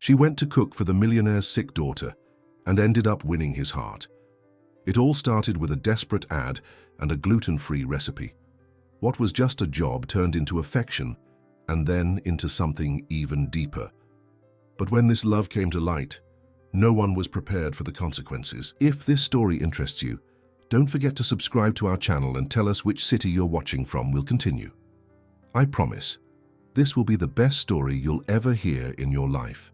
She went to cook for the millionaire's sick daughter and ended up winning his heart. It all started with a desperate ad and a gluten-free recipe. What was just a job turned into affection and then into something even deeper. But when this love came to light, no one was prepared for the consequences. If this story interests you, don't forget to subscribe to our channel and tell us which city you're watching from. We'll continue. I promise, this will be the best story you'll ever hear in your life.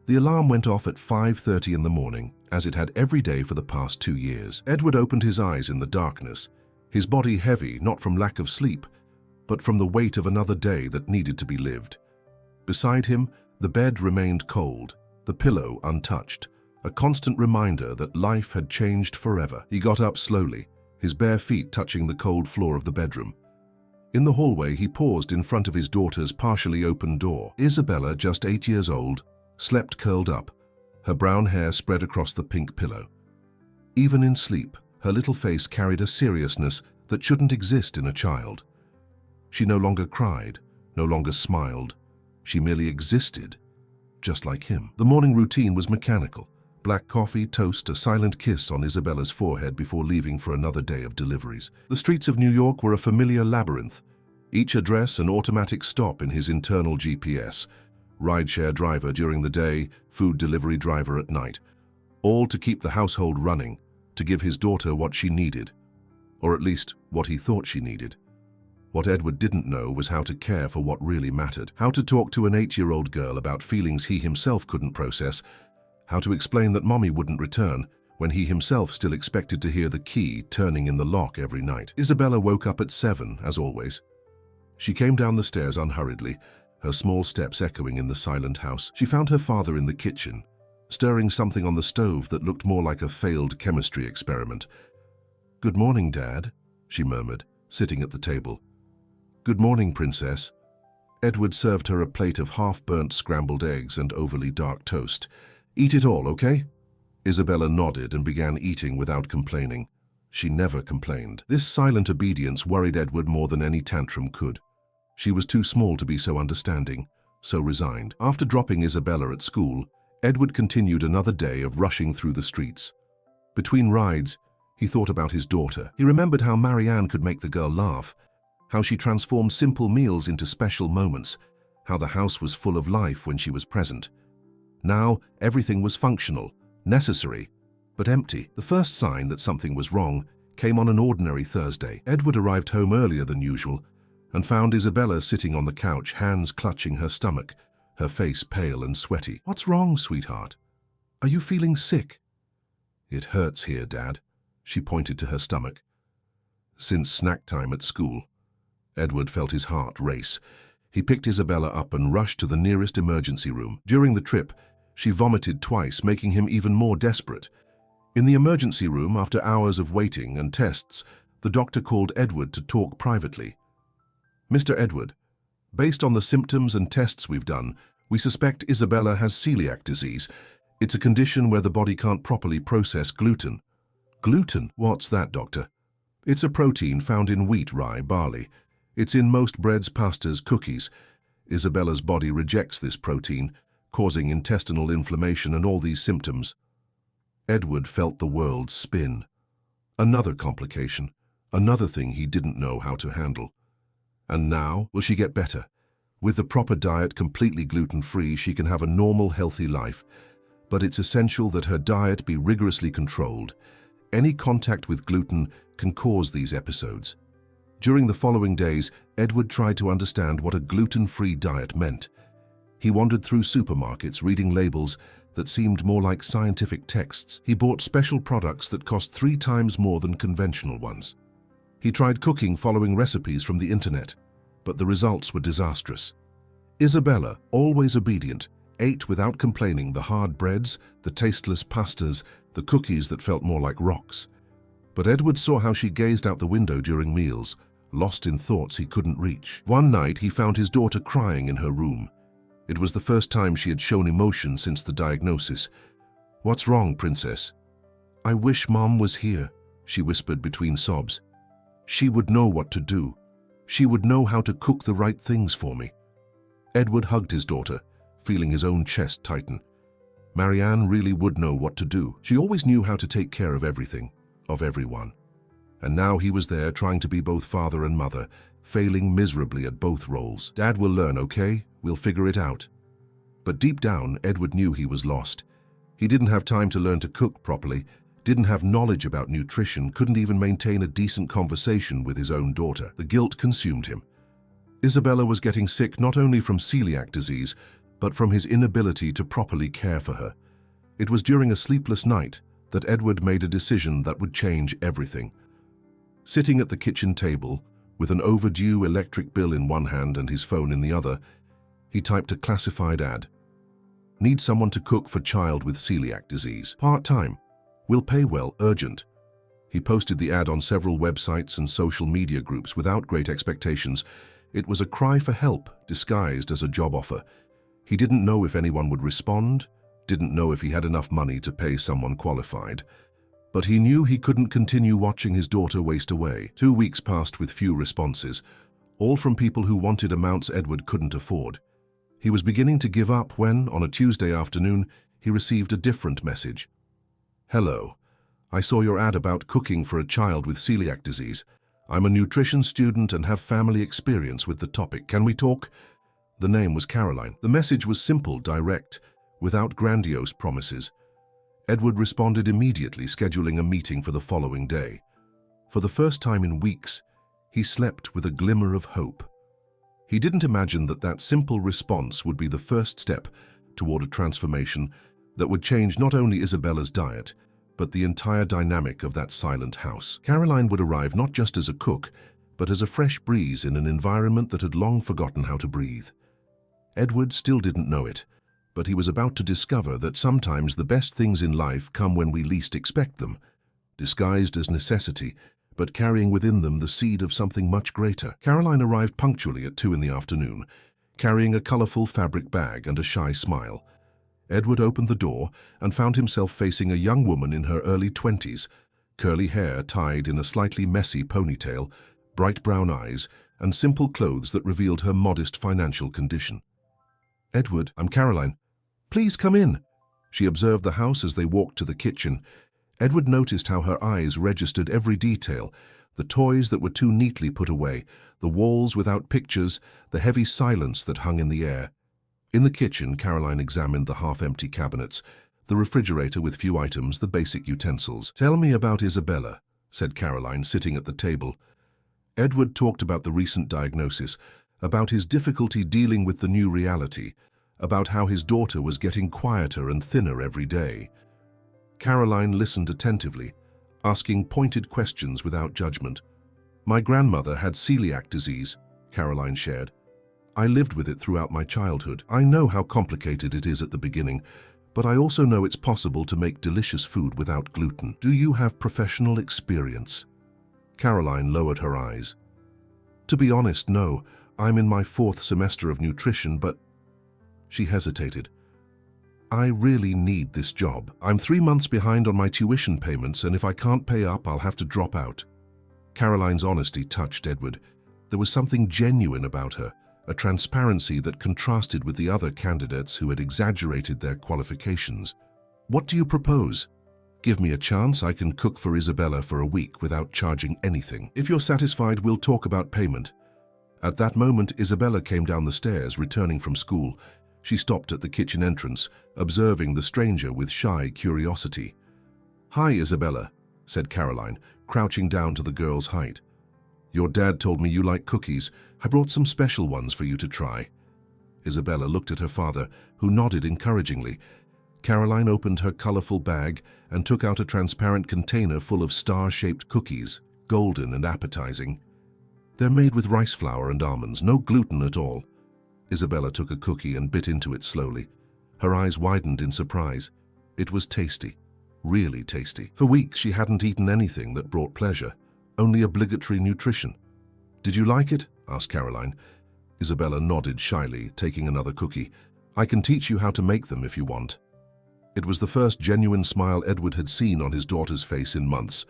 The alarm went off at 5:30 in the morning, as it had every day for the past 2 years. Edward opened his eyes in the darkness, his body heavy not from lack of sleep, but from the weight of another day that needed to be lived. Beside him, the bed remained cold, the pillow untouched, a constant reminder that life had changed forever. He got up slowly, his bare feet touching the cold floor of the bedroom. In the hallway, he paused in front of his daughter's partially open door. Isabella, just 8 years old, slept curled up, her brown hair spread across the pink pillow. Even in sleep, her little face carried a seriousness that shouldn't exist in a child. She no longer cried, no longer smiled. She merely existed, just like him. The morning routine was mechanical. Black coffee, toast, a silent kiss on Isabella's forehead before leaving for another day of deliveries. The streets of New York were a familiar labyrinth, each address an automatic stop in his internal GPS. Rideshare driver during the day, food delivery driver at night. All to keep the household running, to give his daughter what she needed. Or at least, what he thought she needed. What Edward didn't know was how to care for what really mattered. How to talk to an 8-year-old girl about feelings he himself couldn't process. How to explain that mommy wouldn't return when he himself still expected to hear the key turning in the lock every night. Isabella woke up at 7, as always. She came down the stairs unhurriedly, her small steps echoing in the silent house. She found her father in the kitchen, stirring something on the stove that looked more like a failed chemistry experiment. "Good morning, Dad," she murmured, sitting at the table. "Good morning, Princess." Edward served her a plate of half-burnt scrambled eggs and overly dark toast. "Eat it all, okay?" Isabella nodded and began eating without complaining. She never complained. This silent obedience worried Edward more than any tantrum could. She was too small to be so understanding, so resigned. After dropping Isabella at school, Edward continued another day of rushing through the streets. Between rides, he thought about his daughter. He remembered how Marianne could make the girl laugh, how she transformed simple meals into special moments, how the house was full of life when she was present. Now, everything was functional, necessary, but empty. The first sign that something was wrong came on an ordinary Thursday. Edward arrived home earlier than usual and found Isabella sitting on the couch, hands clutching her stomach, her face pale and sweaty. "What's wrong, sweetheart? Are you feeling sick?" "It hurts here, Dad." She pointed to her stomach. Since snack time at school, Edward felt his heart race. He picked Isabella up and rushed to the nearest emergency room. During the trip, she vomited twice, making him even more desperate. In the emergency room, after hours of waiting and tests, the doctor called Edward to talk privately. "Mr. Edward, based on the symptoms and tests we've done, we suspect Isabella has celiac disease. It's a condition where the body can't properly process gluten." "Gluten? What's that, doctor?" "It's a protein found in wheat, rye, barley. It's in most breads, pastas, cookies. Isabella's body rejects this protein, causing intestinal inflammation and all these symptoms." Edward felt the world spin. Another complication, another thing he didn't know how to handle. And now, will she get better? With the proper diet, completely gluten-free, she can have a normal, healthy life. But it's essential that her diet be rigorously controlled. Any contact with gluten can cause these episodes. During the following days, Edward tried to understand what a gluten-free diet meant. He wandered through supermarkets, reading labels that seemed more like scientific texts. He bought special products that cost 3 times more than conventional ones. He tried cooking following recipes from the internet, but the results were disastrous. Isabella, always obedient, ate without complaining the hard breads, the tasteless pastas, the cookies that felt more like rocks. But Edward saw how she gazed out the window during meals, lost in thoughts he couldn't reach. One night, he found his daughter crying in her room. It was the first time she had shown emotion since the diagnosis. "What's wrong, Princess?" "I wish Mom was here," she whispered between sobs. "She would know what to do. She would know how to cook the right things for me." Edward hugged his daughter, feeling his own chest tighten. Marianne really would know what to do. She always knew how to take care of everything, of everyone. And now he was there trying to be both father and mother, failing miserably at both roles. Dad will learn, okay? We'll figure it out. But deep down, Edward knew he was lost. He didn't have time to learn to cook properly, didn't have knowledge about nutrition, couldn't even maintain a decent conversation with his own daughter. The guilt consumed him. Isabella was getting sick not only from celiac disease, but from his inability to properly care for her. It was during a sleepless night that Edward made a decision that would change everything. Sitting at the kitchen table, with an overdue electric bill in one hand and his phone in the other, he typed a classified ad. Need someone to cook for child with celiac disease. Part-time. Will pay well, urgent. He posted the ad on several websites and social media groups without great expectations. It was a cry for help, disguised as a job offer. He didn't know if anyone would respond, didn't know if he had enough money to pay someone qualified. But he knew he couldn't continue watching his daughter waste away. 2 weeks passed with few responses, all from people who wanted amounts Edward couldn't afford. He was beginning to give up when, on a Tuesday afternoon, he received a different message. Hello. I saw your ad about cooking for a child with celiac disease. I'm a nutrition student and have family experience with the topic. Can we talk? The name was Caroline. The message was simple, direct, without grandiose promises. Edward responded immediately, scheduling a meeting for the following day. For the first time in weeks, he slept with a glimmer of hope. He didn't imagine that that simple response would be the first step toward a transformation that would change not only Isabella's diet, but the entire dynamic of that silent house. Caroline would arrive not just as a cook, but as a fresh breeze in an environment that had long forgotten how to breathe. Edward still didn't know it, but he was about to discover that sometimes the best things in life come when we least expect them, disguised as necessity, but carrying within them the seed of something much greater. Caroline arrived punctually at 2 in the afternoon, carrying a colorful fabric bag and a shy smile. Edward opened the door and found himself facing a young woman in her early 20s, curly hair tied in a slightly messy ponytail, bright brown eyes, and simple clothes that revealed her modest financial condition. Edward, I'm Caroline. Please come in. She observed the house as they walked to the kitchen. Edward noticed how her eyes registered every detail, the toys that were too neatly put away, the walls without pictures, the heavy silence that hung in the air. In the kitchen, Caroline examined the half-empty cabinets, the refrigerator with few items, the basic utensils. Tell me about Isabella, said Caroline, sitting at the table. Edward talked about the recent diagnosis, about his difficulty dealing with the new reality, about how his daughter was getting quieter and thinner every day. Caroline listened attentively, asking pointed questions without judgment. My grandmother had celiac disease, Caroline shared. I lived with it throughout my childhood. I know how complicated it is at the beginning, but I also know it's possible to make delicious food without gluten. Do you have professional experience? Caroline lowered her eyes. To be honest, no. I'm in my 4th semester of nutrition, but... She hesitated. I really need this job. I'm 3 months behind on my tuition payments, and if I can't pay up, I'll have to drop out. Caroline's honesty touched Edward. There was something genuine about her, a transparency that contrasted with the other candidates who had exaggerated their qualifications. What do you propose? Give me a chance, I can cook for Isabella for a week without charging anything. If you're satisfied, we'll talk about payment. At that moment, Isabella came down the stairs, returning from school. She stopped at the kitchen entrance, observing the stranger with shy curiosity. Hi, Isabella, said Caroline, crouching down to the girl's height. Your dad told me you like cookies. I brought some special ones for you to try. Isabella looked at her father, who nodded encouragingly. Caroline opened her colorful bag and took out a transparent container full of star-shaped cookies, golden and appetizing. They're made with rice flour and almonds, no gluten at all. Isabella took a cookie and bit into it slowly. Her eyes widened in surprise. It was tasty, really tasty. For weeks she hadn't eaten anything that brought pleasure, only obligatory nutrition. Did you like it? Asked Caroline. Isabella nodded shyly, taking another cookie. I can teach you how to make them if you want. It was the first genuine smile Edward had seen on his daughter's face in months.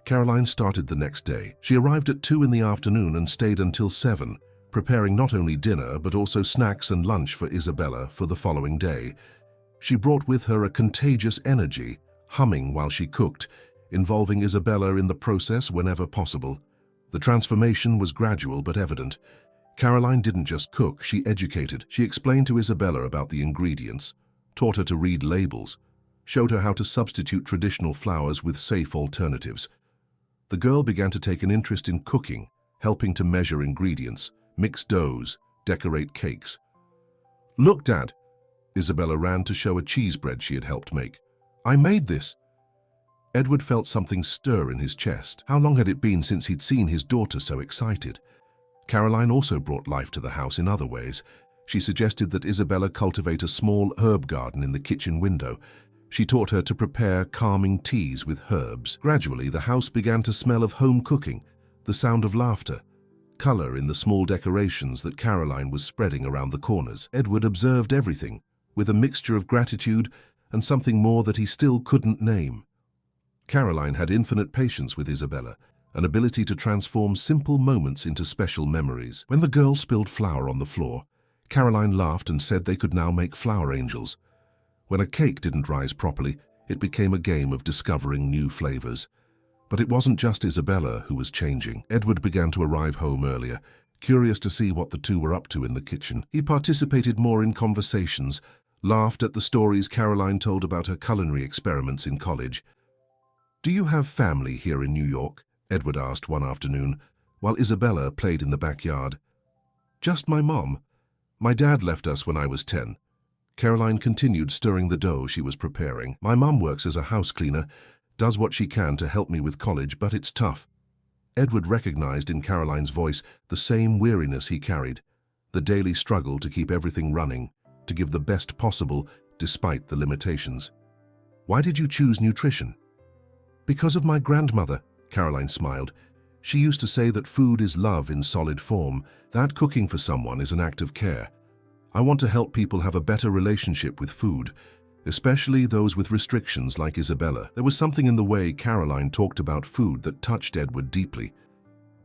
Caroline started the next day. She arrived at 2 in the afternoon and stayed until 7, preparing not only dinner but also snacks and lunch for Isabella for the following day. She brought with her a contagious energy, humming while she cooked, involving Isabella in the process whenever possible. The transformation was gradual but evident. Caroline didn't just cook, she educated. She explained to Isabella about the ingredients, taught her to read labels, showed her how to substitute traditional flours with safe alternatives. The girl began to take an interest in cooking, helping to measure ingredients, mix doughs, decorate cakes. "Look, Dad!" Isabella ran to show a cheese bread she had helped make. "I made this!" Edward felt something stir in his chest. How long had it been since he'd seen his daughter so excited? Caroline also brought life to the house in other ways. She suggested that Isabella cultivate a small herb garden in the kitchen window. She taught her to prepare calming teas with herbs. Gradually, the house began to smell of home cooking, the sound of laughter, color in the small decorations that Caroline was spreading around the corners. Edward observed everything, with a mixture of gratitude and something more that he still couldn't name. Caroline had infinite patience with Isabella, an ability to transform simple moments into special memories. When the girl spilled flour on the floor, Caroline laughed and said they could now make flour angels. When a cake didn't rise properly, it became a game of discovering new flavors. But it wasn't just Isabella who was changing. Edward began to arrive home earlier, curious to see what the two were up to in the kitchen. He participated more in conversations, laughed at the stories Caroline told about her culinary experiments in college. "Do you have family here in New York?" Edward asked one afternoon, while Isabella played in the backyard. "Just my mom. My dad left us when I was 10. Caroline continued stirring the dough she was preparing. "My mom works as a house cleaner, does what she can to help me with college, but it's tough." Edward recognized in Caroline's voice the same weariness he carried, the daily struggle to keep everything running, to give the best possible despite the limitations. "Why did you choose nutrition?" "Because of my grandmother," Caroline smiled. "She used to say that food is love in solid form, that cooking for someone is an act of care. I want to help people have a better relationship with food, especially those with restrictions like Isabella." There was something in the way Caroline talked about food that touched Edward deeply.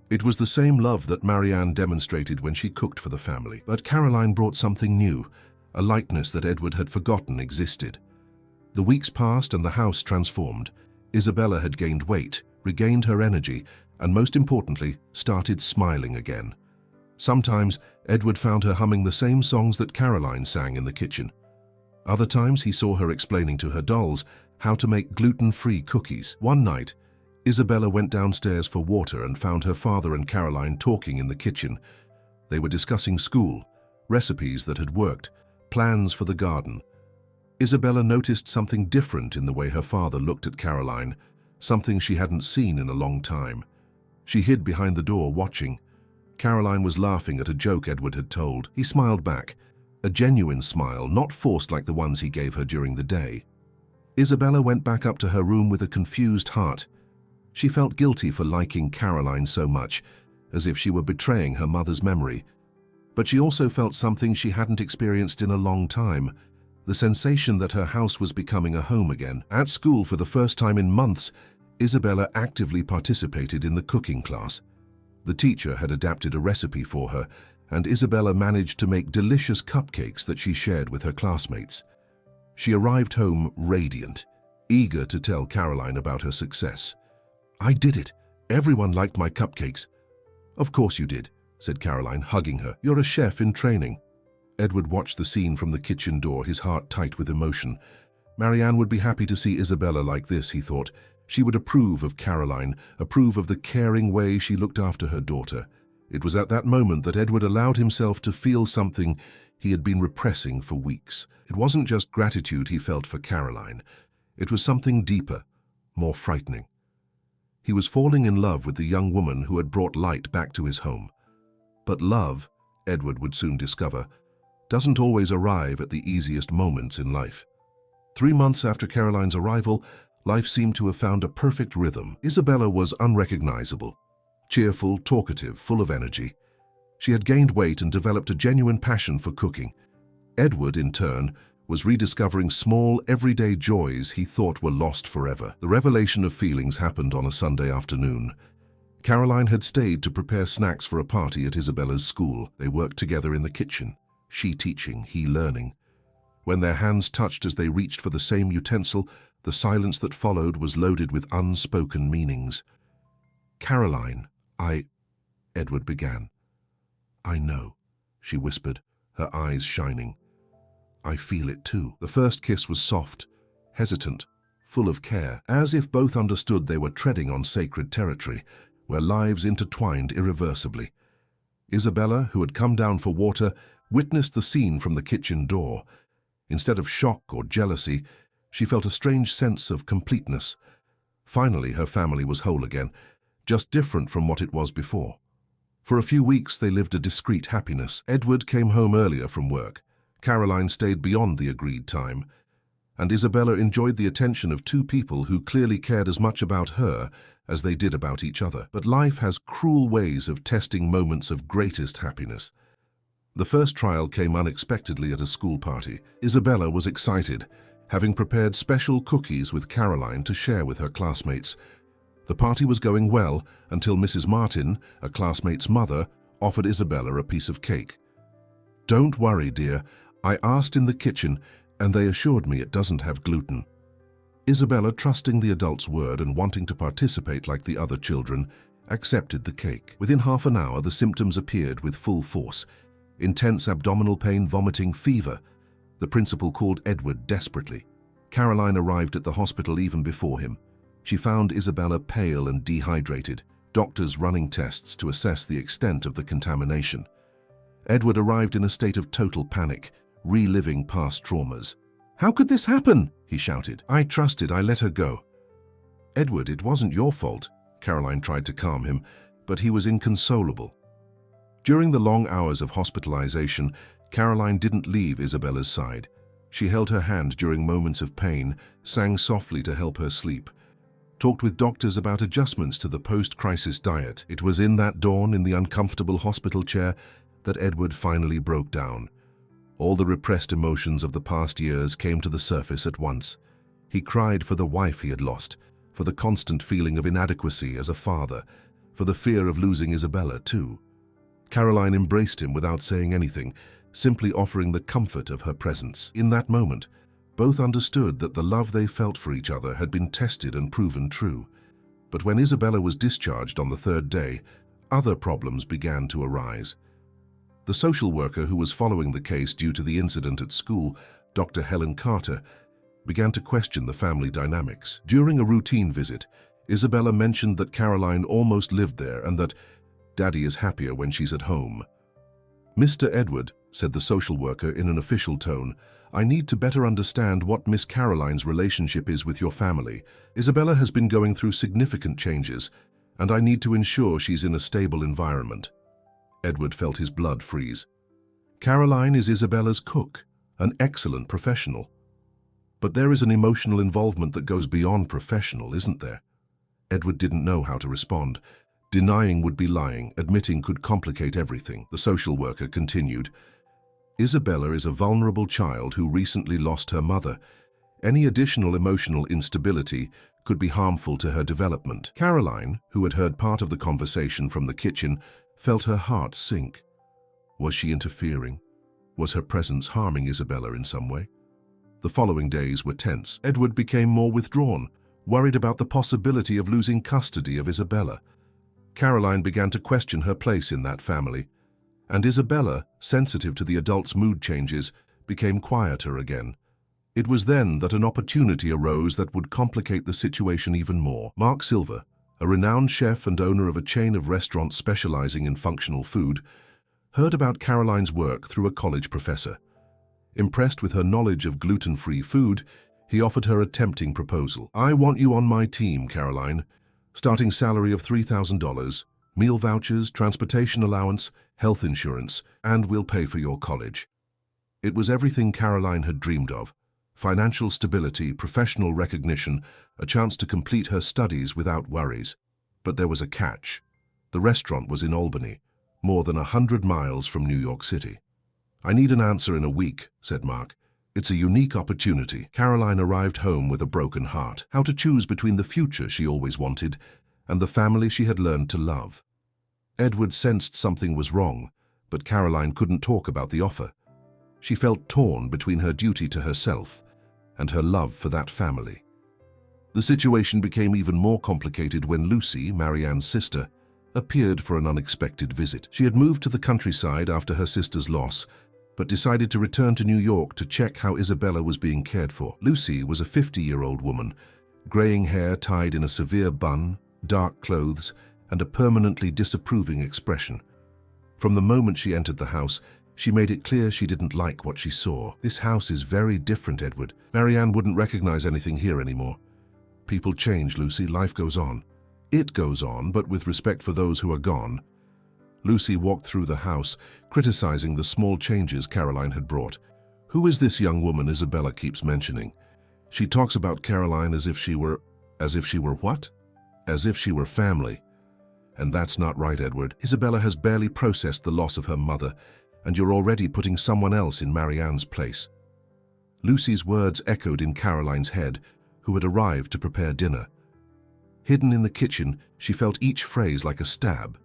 It was the same love that Marianne demonstrated when she cooked for the family. But Caroline brought something new, a lightness that Edward had forgotten existed. The weeks passed and the house transformed. Isabella had gained weight, regained her energy, and most importantly, started smiling again. Sometimes, Edward found her humming the same songs that Caroline sang in the kitchen. Other times, he saw her explaining to her dolls how to make gluten-free cookies. One night, Isabella went downstairs for water and found her father and Caroline talking in the kitchen. They were discussing school, recipes that had worked, plans for the garden. Isabella noticed something different in the way her father looked at Caroline, something she hadn't seen in a long time. She hid behind the door, watching. Caroline was laughing at a joke Edward had told. He smiled back, a genuine smile, not forced like the ones he gave her during the day. Isabella went back up to her room with a confused heart. She felt guilty for liking Caroline so much, as if she were betraying her mother's memory. But she also felt something she hadn't experienced in a long time, the sensation that her house was becoming a home again. At school, for the first time in months, Isabella actively participated in the cooking class. The teacher had adapted a recipe for her, and Isabella managed to make delicious cupcakes that she shared with her classmates. She arrived home radiant, eager to tell Caroline about her success. "I did it. Everyone liked my cupcakes." "Of course you did," said Caroline, hugging her. "You're a chef in training." Edward watched the scene from the kitchen door, his heart tight with emotion. Marianne would be happy to see Isabella like this, he thought. She would approve of Caroline, approve of the caring way she looked after her daughter. It was at that moment that Edward allowed himself to feel something he had been repressing for weeks. It wasn't just gratitude he felt for Caroline. It was something deeper, more frightening. He was falling in love with the young woman who had brought light back to his home. But love, Edward would soon discover, doesn't always arrive at the easiest moments in life. 3 months after Caroline's arrival, life seemed to have found a perfect rhythm. Isabella was unrecognizable, cheerful, talkative, full of energy. She had gained weight and developed a genuine passion for cooking. Edward, in turn, was rediscovering small, everyday joys he thought were lost forever. The revelation of feelings happened on a Sunday afternoon. Caroline had stayed to prepare snacks for a party at Isabella's school. They worked together in the kitchen, she teaching, he learning. When their hands touched as they reached for the same utensil, the silence that followed was loaded with unspoken meanings. "Caroline, Edward began. "I know," she whispered, her eyes shining. "I feel it too." The first kiss was soft, hesitant, full of care, as if both understood they were treading on sacred territory, where lives intertwined irreversibly. Isabella, who had come down for water, witnessed the scene from the kitchen door. Instead of shock or jealousy, she felt a strange sense of completeness. Finally, her family was whole again, just different from what it was before. For a few weeks, they lived a discreet happiness. Edward came home earlier from work. Caroline stayed beyond the agreed time, and Isabella enjoyed the attention of two people who clearly cared as much about her as they did about each other. But life has cruel ways of testing moments of greatest happiness. The first trial came unexpectedly at a school party. Isabella was excited, having prepared special cookies with Caroline to share with her classmates. The party was going well until Mrs. Martin, a classmate's mother, offered Isabella a piece of cake. "Don't worry, dear. I asked in the kitchen, and they assured me it doesn't have gluten." Isabella, trusting the adult's word and wanting to participate like the other children, accepted the cake. Within half an hour, the symptoms appeared with full force. Intense abdominal pain, vomiting, fever. The principal called Edward desperately. Caroline arrived at the hospital even before him. She found Isabella pale and dehydrated, doctors running tests to assess the extent of the contamination. Edward arrived in a state of total panic, reliving past traumas. "How could this happen?" he shouted. "I trusted, I let her go." "Edward, it wasn't your fault." Caroline tried to calm him, but he was inconsolable. During the long hours of hospitalization, Caroline didn't leave Isabella's side. She held her hand during moments of pain, sang softly to help her sleep, talked with doctors about adjustments to the post-crisis diet. It was in that dawn, in the uncomfortable hospital chair, that Edward finally broke down. All the repressed emotions of the past years came to the surface at once. He cried for the wife he had lost, for the constant feeling of inadequacy as a father, for the fear of losing Isabella too. Caroline embraced him without saying anything, simply offering the comfort of her presence. In that moment, both understood that the love they felt for each other had been tested and proven true. But when Isabella was discharged on the third day, other problems began to arise. The social worker who was following the case due to the incident at school, Dr. Helen Carter, began to question the family dynamics. During a routine visit, Isabella mentioned that Caroline almost lived there and that Daddy is happier when she's at home. "Mr. Edward," said the social worker in an official tone, "I need to better understand what Miss Caroline's relationship is with your family. Isabella has been going through significant changes, and I need to ensure she's in a stable environment." Edward felt his blood freeze. Caroline is Isabella's cook, an excellent professional. But there is an emotional involvement that goes beyond professional, isn't there? Edward didn't know how to respond. Denying would be lying, admitting could complicate everything. The social worker continued, "Isabella is a vulnerable child who recently lost her mother. Any additional emotional instability could be harmful to her development." Caroline, who had heard part of the conversation from the kitchen, felt her heart sink. Was she interfering? Was her presence harming Isabella in some way? The following days were tense. Edward became more withdrawn, worried about the possibility of losing custody of Isabella. Caroline began to question her place in that family, and Isabella, sensitive to the adult's mood changes, became quieter again. It was then that an opportunity arose that would complicate the situation even more. Mark Silver, a renowned chef and owner of a chain of restaurants specializing in functional food, heard about Caroline's work through a college professor. Impressed with her knowledge of gluten-free food, he offered her a tempting proposal. "I want you on my team, Caroline. Starting salary of $3,000, meal vouchers, transportation allowance, health insurance, and we'll pay for your college." It was everything Caroline had dreamed of. Financial stability, professional recognition, a chance to complete her studies without worries. But there was a catch. The restaurant was in Albany, more than 100 miles from New York City. "I need an answer in a week," said Mark. "It's a unique opportunity." Caroline arrived home with a broken heart. How to choose between the future she always wanted and the family she had learned to love. Edward sensed something was wrong, but Caroline couldn't talk about the offer. She felt torn between her duty to herself and her love for that family. The situation became even more complicated when Lucy, Marianne's sister, appeared for an unexpected visit. She had moved to the countryside after her sister's loss, but decided to return to New York to check how Isabella was being cared for. Lucy was a 50-year-old woman, graying hair tied in a severe bun, dark clothes, and a permanently disapproving expression. From the moment she entered the house, she made it clear she didn't like what she saw. "This house is very different, Edward. Marianne wouldn't recognize anything here anymore. People change, Lucy. Life goes on. It goes on, but with respect for those who are gone." Lucy walked through the house, criticizing the small changes Caroline had brought. "Who is this young woman Isabella keeps mentioning? She talks about Caroline as if she were what? As if she were family. And that's not right, Edward. Isabella has barely processed the loss of her mother, and you're already putting someone else in Marianne's place." Lucy's words echoed in Caroline's head, who had arrived to prepare dinner. Hidden in the kitchen, she felt each phrase like a stab.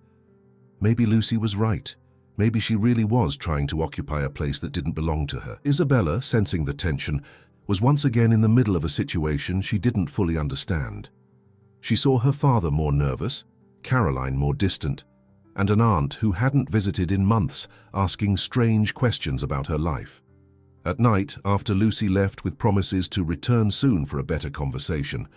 Maybe Lucy was right. Maybe she really was trying to occupy a place that didn't belong to her. Isabella, sensing the tension, was once again in the middle of a situation she didn't fully understand. She saw her father more nervous, Caroline more distant, and an aunt who hadn't visited in months asking strange questions about her life. At night, after Lucy left with promises to return soon for a better conversation,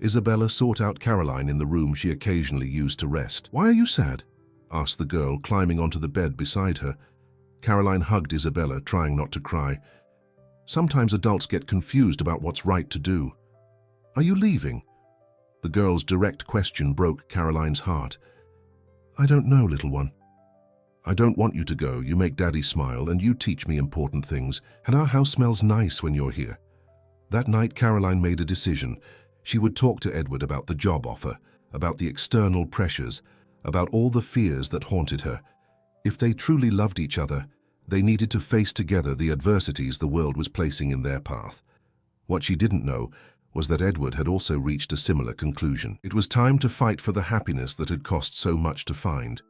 Isabella sought out Caroline in the room she occasionally used to rest. "Why are you sad?" asked the girl, climbing onto the bed beside her. Caroline hugged Isabella, trying not to cry. "Sometimes adults get confused about what's right to do." "Are you leaving?" The girl's direct question broke Caroline's heart. "I don't know, little one. I don't want you to go. You make Daddy smile, and you teach me important things, and our house smells nice when you're here." That night, Caroline made a decision. She would talk to Edward about the job offer, about the external pressures, about all the fears that haunted her. If they truly loved each other, they needed to face together the adversities the world was placing in their path. What she didn't know was that Edward had also reached a similar conclusion. It was time to fight for the happiness that had cost so much to find.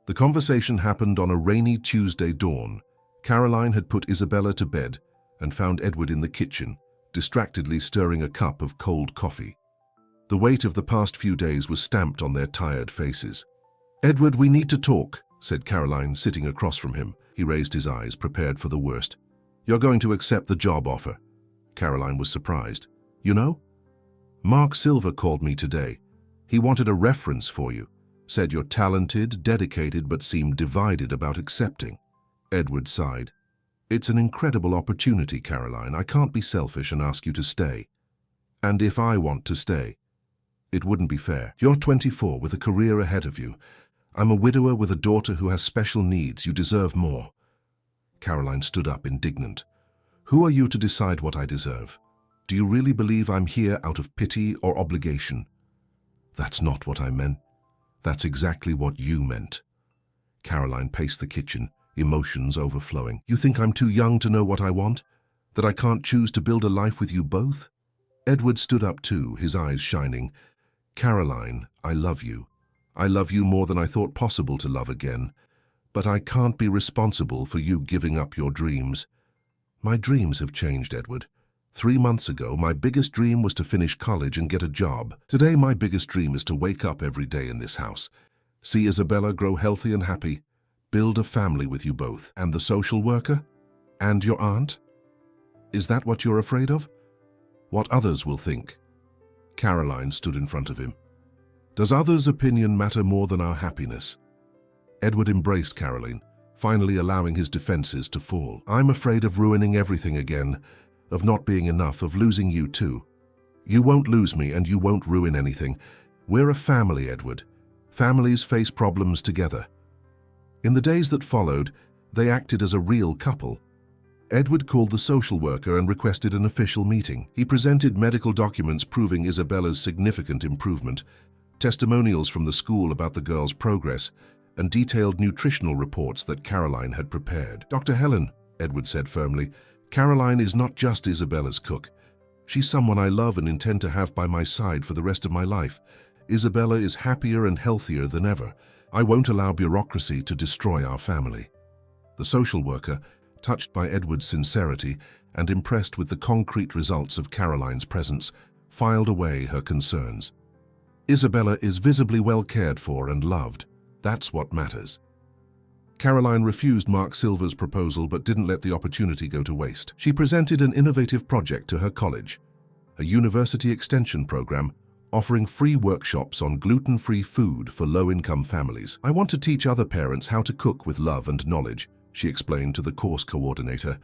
The conversation happened on a rainy Tuesday dawn. Caroline had put Isabella to bed and found Edward in the kitchen, distractedly stirring a cup of cold coffee. The weight of the past few days was stamped on their tired faces. "Edward, we need to talk," said Caroline, sitting across from him. He raised his eyes, prepared for the worst. "You're going to accept the job offer." Caroline was surprised. "You know? Mark Silver called me today. He wanted a reference for you. Said you're talented, dedicated, but seemed divided about accepting." Edward sighed. "It's an incredible opportunity, Caroline. I can't be selfish and ask you to stay. And if I want to stay, it wouldn't be fair. You're 24 with a career ahead of you. I'm a widower with a daughter who has special needs. You deserve more." Caroline stood up, indignant. "Who are you to decide what I deserve? Do you really believe I'm here out of pity or obligation?" "That's not what I meant. That's exactly what you meant." Caroline paced the kitchen, emotions overflowing. "You think I'm too young to know what I want? That I can't choose to build a life with you both?" Edward stood up too, his eyes shining. "Caroline, I love you. I love you more than I thought possible to love again. But I can't be responsible for you giving up your dreams." "My dreams have changed, Edward. 3 months ago, my biggest dream was to finish college and get a job. Today, my biggest dream is to wake up every day in this house, see Isabella grow healthy and happy, build a family with you both." "And the social worker? And your aunt? Is that what you're afraid of? What others will think?" Caroline stood in front of him. "Does others' opinion matter more than our happiness?" Edward embraced Caroline, finally allowing his defenses to fall. "I'm afraid of ruining everything again, of not being enough, of losing you too. You won't lose me and you won't ruin anything. We're a family, Edward. Families face problems together." In the days that followed, they acted as a real couple. Edward called the social worker and requested an official meeting. He presented medical documents proving Isabella's significant improvement, testimonials from the school about the girl's progress, and detailed nutritional reports that Caroline had prepared. "Dr. Helen," Edward said firmly, "Caroline is not just Isabella's cook. She's someone I love and intend to have by my side for the rest of my life. Isabella is happier and healthier than ever. I won't allow bureaucracy to destroy our family." The social worker, touched by Edward's sincerity and impressed with the concrete results of Caroline's presence, filed away her concerns. "Isabella is visibly well cared for and loved. That's what matters." Caroline refused Mark Silver's proposal but didn't let the opportunity go to waste. She presented an innovative project to her college, a university extension program offering free workshops on gluten-free food for low-income families. "I want to teach other parents how to cook with love and knowledge," she explained to the course coordinator,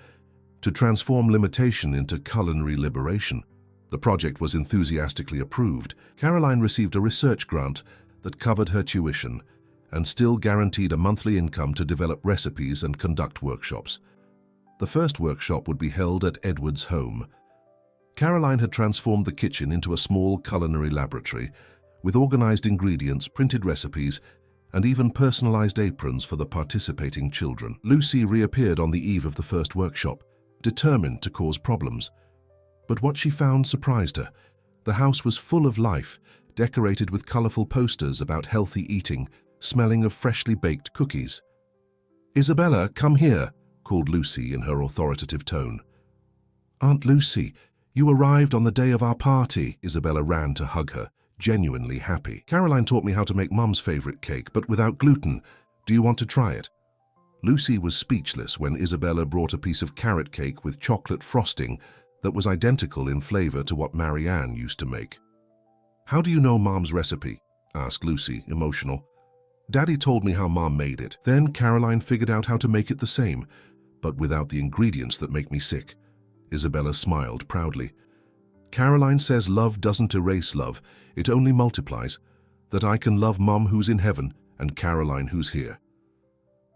"to transform limitation into culinary liberation." The project was enthusiastically approved. Caroline received a research grant that covered her tuition and still guaranteed a monthly income to develop recipes and conduct workshops. The first workshop would be held at Edward's home. Caroline had transformed the kitchen into a small culinary laboratory with organized ingredients, printed recipes, and even personalized aprons for the participating children. Lucy reappeared on the eve of the first workshop, determined to cause problems. But what she found surprised her. The house was full of life, decorated with colorful posters about healthy eating, smelling of freshly baked cookies. "Isabella, come here," called Lucy in her authoritative tone. "Aunt Lucy, you arrived on the day of our party." Isabella ran to hug her, genuinely happy. "Caroline taught me how to make Mum's favorite cake, but without gluten. Do you want to try it?" Lucy was speechless when Isabella brought a piece of carrot cake with chocolate frosting that was identical in flavor to what Marianne used to make. "How do you know Mom's recipe?" asked Lucy, emotional. "Daddy told me how Mom made it. Then Caroline figured out how to make it the same, but without the ingredients that make me sick." Isabella smiled proudly. "Caroline says love doesn't erase love, it only multiplies. That I can love Mom who's in heaven and Caroline who's here."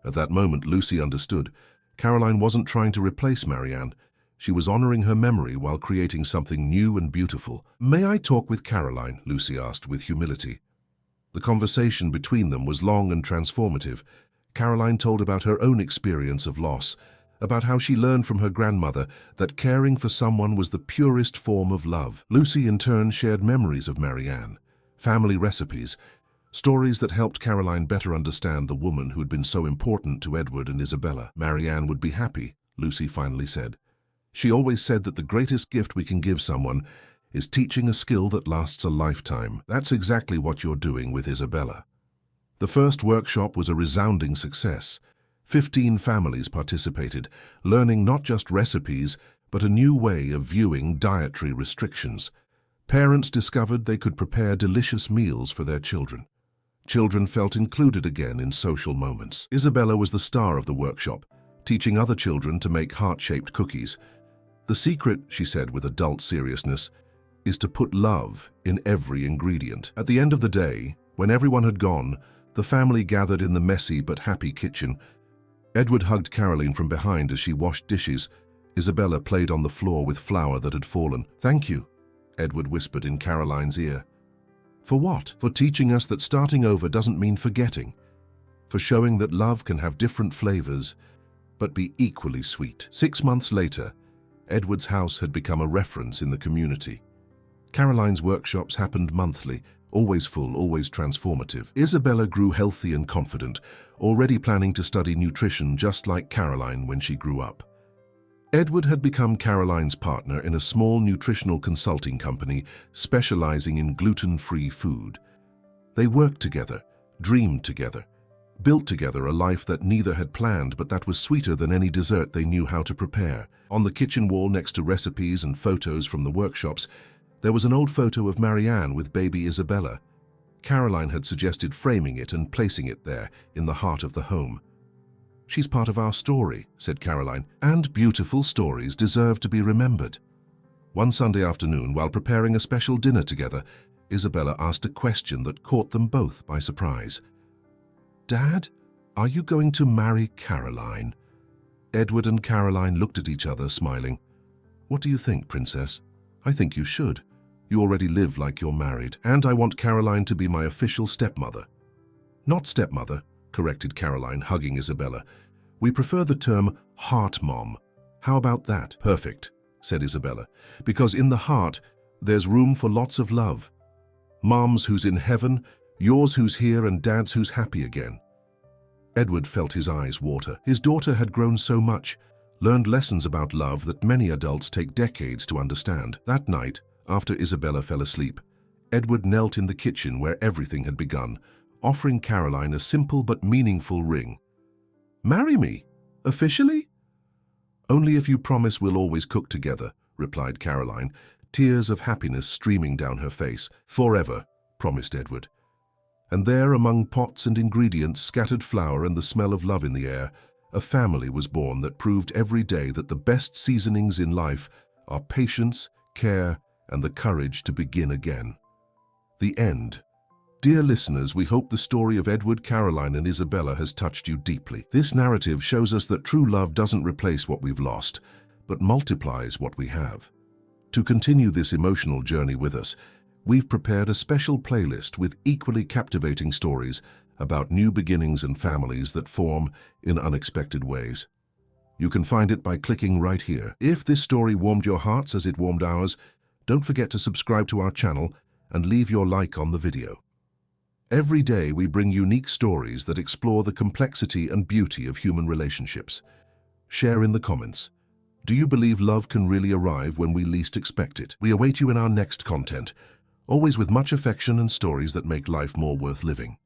At that moment, Lucy understood. Caroline wasn't trying to replace Marianne. She was honoring her memory while creating something new and beautiful. "May I talk with Caroline?" Lucy asked with humility. The conversation between them was long and transformative. Caroline told about her own experience of loss, about how she learned from her grandmother that caring for someone was the purest form of love. Lucy, in turn, shared memories of Marianne, family recipes, stories that helped Caroline better understand the woman who had been so important to Edward and Isabella. "Marianne would be happy," Lucy finally said. "She always said that the greatest gift we can give someone is teaching a skill that lasts a lifetime. That's exactly what you're doing with Isabella." The first workshop was a resounding success. 15 families participated, learning not just recipes, but a new way of viewing dietary restrictions. Parents discovered they could prepare delicious meals for their children. Children felt included again in social moments. Isabella was the star of the workshop, teaching other children to make heart-shaped cookies. "The secret," she said with adult seriousness, "is to put love in every ingredient." At the end of the day, when everyone had gone, the family gathered in the messy but happy kitchen. Edward hugged Caroline from behind as she washed dishes. Isabella played on the floor with flour that had fallen. "Thank you," Edward whispered in Caroline's ear. "For what?" "For teaching us that starting over doesn't mean forgetting. For showing that love can have different flavors, but be equally sweet." 6 months later, Edward's house had become a reference in the community. Caroline's workshops happened monthly, always full, always transformative. Isabella grew healthy and confident, already planning to study nutrition just like Caroline when she grew up. Edward had become Caroline's partner in a small nutritional consulting company specializing in gluten-free food. They worked together, dreamed together, built together a life that neither had planned but that was sweeter than any dessert they knew how to prepare. On the kitchen wall next to recipes and photos from the workshops, there was an old photo of Marianne with baby Isabella. Caroline had suggested framing it and placing it there, in the heart of the home. "She's part of our story," said Caroline, "and beautiful stories deserve to be remembered." One Sunday afternoon, while preparing a special dinner together, Isabella asked a question that caught them both by surprise. "Dad, are you going to marry Caroline?" Edward and Caroline looked at each other, smiling. "What do you think, Princess?" "I think you should. You already live like you're married, and I want Caroline to be my official stepmother." "Not stepmother," corrected Caroline, hugging Isabella. "We prefer the term heart mom. How about that?" "Perfect," said Isabella, "because in the heart, there's room for lots of love." Mom's who's in heaven, yours who's here, and Dad's who's happy again. Edward felt his eyes water. His daughter had grown so much, learned lessons about love that many adults take decades to understand. That night, after Isabella fell asleep, Edward knelt in the kitchen where everything had begun, offering Caroline a simple but meaningful ring. "Marry me? Officially?" "Only if you promise we'll always cook together," replied Caroline, tears of happiness streaming down her face. "Forever," promised Edward. And there, among pots and ingredients, scattered flour and the smell of love in the air, a family was born that proved every day that the best seasonings in life are patience, care, and the courage to begin again. The end. Dear listeners, we hope the story of Edward, Caroline, and Isabella has touched you deeply. This narrative shows us that true love doesn't replace what we've lost, but multiplies what we have. To continue this emotional journey with us, we've prepared a special playlist with equally captivating stories about new beginnings and families that form in unexpected ways. You can find it by clicking right here. If this story warmed your hearts as it warmed ours, don't forget to subscribe to our channel and leave your like on the video. Every day we bring unique stories that explore the complexity and beauty of human relationships. Share in the comments. Do you believe love can really arrive when we least expect it? We await you in our next content, always with much affection and stories that make life more worth living.